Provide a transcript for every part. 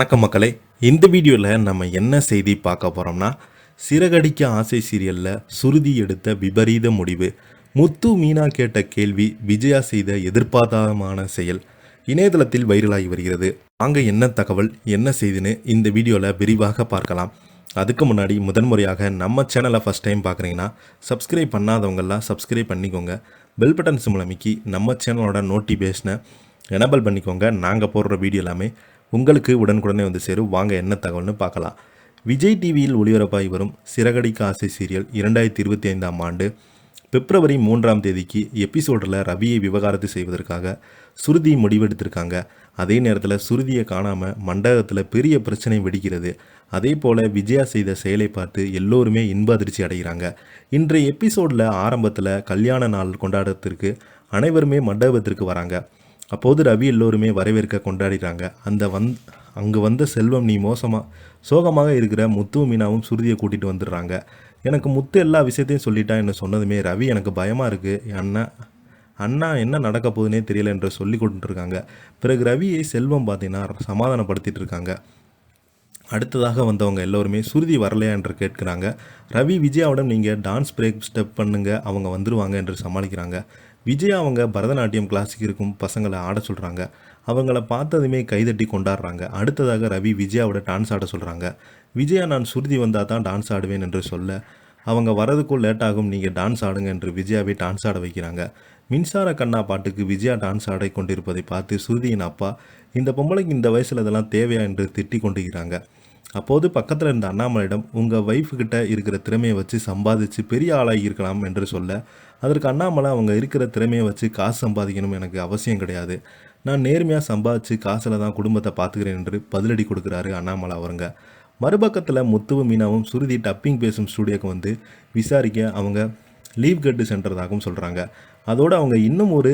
வணக்கம் மக்களே. இந்த வீடியோவில் நம்ம என்ன செய்தி பார்க்க போகிறோம்னா, சிறகடிக்க ஆசை சீரியலில் சுருதி எடுத்த விபரீத முடிவு, முத்து மீனா கேட்ட கேள்வி, விஜயா செய்த எதிர்பாராதமான செயல் இணையதளத்தில் வைரலாகி வருகிறது. வாங்க என்ன தகவல் என்ன செய்தின்னு இந்த வீடியோவில் விரிவாக பார்க்கலாம். அதுக்கு முன்னாடி முதன்முறையாக நம்ம சேனலை ஃபஸ்ட் டைம் பார்க்குறீங்கன்னா சப்ஸ்கிரைப் பண்ணாதவங்கெல்லாம் சப்ஸ்கிரைப் பண்ணிக்கோங்க. பெல் பட்டன் சிம்பிள் அமைக்கி நம்ம சேனலோட நோட்டிஃபிகேஷனை எனபிள் பண்ணிக்கோங்க. நாங்கள் போடுற வீடியோ எல்லாமே உங்களுக்கு உடனுக்குடனே வந்து சேரும். வாங்க என்ன தகவல்னு பார்க்கலாம். விஜய் டிவியில் ஒளிபரப்பாகி வரும் சிறகடிக்க ஆசை சீரியல் 2025ஆம் ஆண்டு பிப்ரவரி 3ஆம் தேதிக்கு எபிசோடில் ரவியை விவகாரத்து செய்வதற்காக சுருதி முடிவெடுத்திருக்காங்க. அதே நேரத்தில் சுருதியை காணாமல் மண்டபத்தில் பெரிய பிரச்சனை வெடிக்கிறது. அதே போல் விஜயா செய்த செயலை பார்த்து எல்லோருமே இன்ப அதிர்ச்சி அடைகிறாங்க. இன்றைய எபிசோடில் ஆரம்பத்தில் கல்யாண நாள் கொண்டாடத்திற்கு அனைவருமே மண்டபத்திற்கு வராங்க. அப்போது ரவி எல்லோருமே வரவேற்க கொண்டாடுறாங்க. அங்கே வந்த செல்வம் நீ சோகமாக இருக்கிற முத்து மீனாவும் சுருதியை கூட்டிகிட்டு வந்துடுறாங்க. எனக்கு முத்து எல்லா விஷயத்தையும் சொல்லிட்டா என்ன சொன்னதுமே ரவி எனக்கு பயமாக இருக்குது, அண்ணா என்ன நடக்க போகுதுன்னே தெரியல என்று சொல்லி கொண்டுருக்காங்க. பிறகு ரவியை செல்வம் பார்த்தீங்கன்னா சமாதானப்படுத்திட்டு இருக்காங்க. அடுத்ததாக வந்தவங்க எல்லோருமே சுருதி வரலையா என்று கேட்குறாங்க. ரவி விஜயாவிடம் நீங்கள் டான்ஸ் பிரேக் ஸ்டெப் பண்ணுங்கள், அவங்க வந்துடுவாங்க என்று சமாளிக்கிறாங்க. விஜயா அவங்க பரதநாட்டியம் கிளாஸுக்கு இருக்கும் பசங்களை ஆட சொல்கிறாங்க. அவங்கள பார்த்ததுமே கைதட்டி கொண்டாடுறாங்க. அடுத்ததாக ரவி விஜயாவோட டான்ஸ் ஆட சொல்கிறாங்க. விஜயா நான் சுருதி வந்தால் தான் டான்ஸ் ஆடுவேன் என்று சொல்ல, அவங்க வரதுக்குள் லேட் ஆகும், நீங்கள் டான்ஸ் ஆடுங்க என்று விஜயாவை டான்ஸ் ஆட வைக்கிறாங்க. மின்சார கண்ணா பாட்டுக்கு விஜயா டான்ஸ் ஆட கொண்டிருப்பதை பார்த்து சுருதியின் அப்பா, இந்த பொம்பளைக்கு இந்த வயசில் இதெல்லாம் தேவையா என்று திட்டி கொண்டிருக்கிறாங்க. அப்போது பக்கத்தில் இருந்த அண்ணாமலையிடம் உங்கள் ஒய்ஃப்கிட்ட இருக்கிற திறமையை வச்சு சம்பாதிச்சு பெரிய ஆளாகி இருக்கலாம் என்று சொல்ல, அதற்கு அண்ணாமலை அவங்க இருக்கிற திறமையை வச்சு காசு சம்பாதிக்கணும் எனக்கு அவசியம் கிடையாது, நான் நேர்மையாக சம்பாதிச்சு காசில் தான் குடும்பத்தை பார்த்துக்கிறேன் என்று பதிலடி கொடுக்குறாரு அண்ணாமலை அவருங்க. மறுபக்கத்தில் முத்துவும் மீனாவும் சுருதி டப்பிங் பேசும் ஸ்டூடியோக்கு வந்து விசாரிக்க அவங்க லீவ் கட்டு சென்றதாகவும் சொல்கிறாங்க. அதோடு அவங்க இன்னும் ஒரு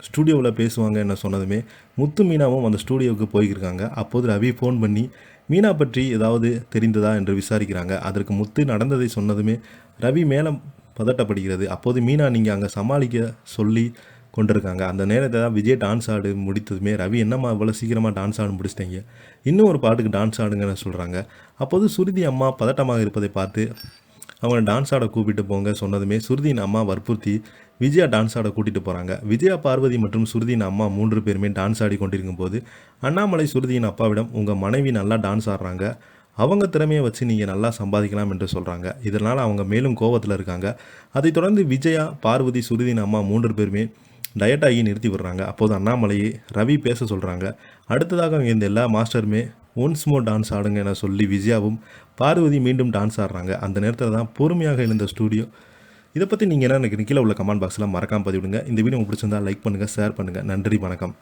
ஸ்டூடியோவில் பேசுவாங்க என்ன சொன்னதுமே முத்து மீனாவும் அந்த ஸ்டூடியோவுக்கு போய்க்கிருக்காங்க. அப்போது ரவி ஃபோன் பண்ணி மீனா பற்றி ஏதாவது தெரிந்ததா என்று விசாரிக்கிறாங்க. அதற்கு முத்து நடந்ததை சொன்னதுமே ரவி மேலே பதட்டப்படுகிறது. அப்போது மீனா நீங்கள் அங்கே சமாளிக்க சொல்லி கொண்டிருக்காங்க. அந்த நேரத்தை தான் விஜய் டான்ஸ் ஆடு முடித்ததுமே ரவி என்னம்மா இவ்வளோ சீக்கிரமாக டான்ஸ் ஆடு முடிச்சிட்டீங்க, இன்னும் ஒரு பாட்டுக்கு டான்ஸ் ஆடுங்கன்னு சொல்கிறாங்க. அப்போது சுருதி அம்மா பதட்டமாக இருப்பதை பார்த்து அவங்க டான்ஸ் ஆட கூப்பிட்டு போங்க சொன்னதுமே சுருதியின் அம்மா வற்புறுத்தி விஜயா டான்ஸ் ஆட கூட்டிகிட்டு போகிறாங்க. விஜயா, பார்வதி மற்றும் சுருதியின் அம்மா 3 பேருமே டான்ஸ் ஆடி கொண்டிருக்கும் போது அண்ணாமலை சுருதியின் அப்பாவிடம் உங்கள் மனைவி நல்லா டான்ஸ் ஆடுறாங்க, அவங்க திறமையை வச்சு நீங்கள் நல்லா சம்பாதிக்கலாம் என்று சொல்கிறாங்க. இதனால் அவங்க மேலும் கோவத்தில் இருக்காங்க. அதைத் தொடர்ந்து விஜயா, பார்வதி, சுருதியின் அம்மா 3 பேருமே டயட்டாகி நிறுத்தி விடுறாங்க. அப்போது அண்ணாமலையை ரவி பேச சொல்கிறாங்க. அடுத்ததாக அங்கே இந்த எல்லா மாஸ்டருமே ஒன்ஸ் மோர் டான்ஸ் ஆடுங்க என சொல்லி விஜயாவும் பார்வதி மீண்டும் டான்ஸ் ஆடுறாங்க. அந்த நேரத்தில் தான் பொறுமையாக எழுந்த ஸ்டூடியோ. இதை பற்றி நீங்கள் என்ன நினைக்கிறீங்க? கீழே உள்ள கமெண்ட் பாக்ஸில் மறக்காமல் பதிவிடுங்க. இந்த வீடியோ உங்களுக்கு பிடிச்சிருந்தால் லைக் பண்ணுங்கள், ஷேர் பண்ணுங்கள். நன்றி, வணக்கம்.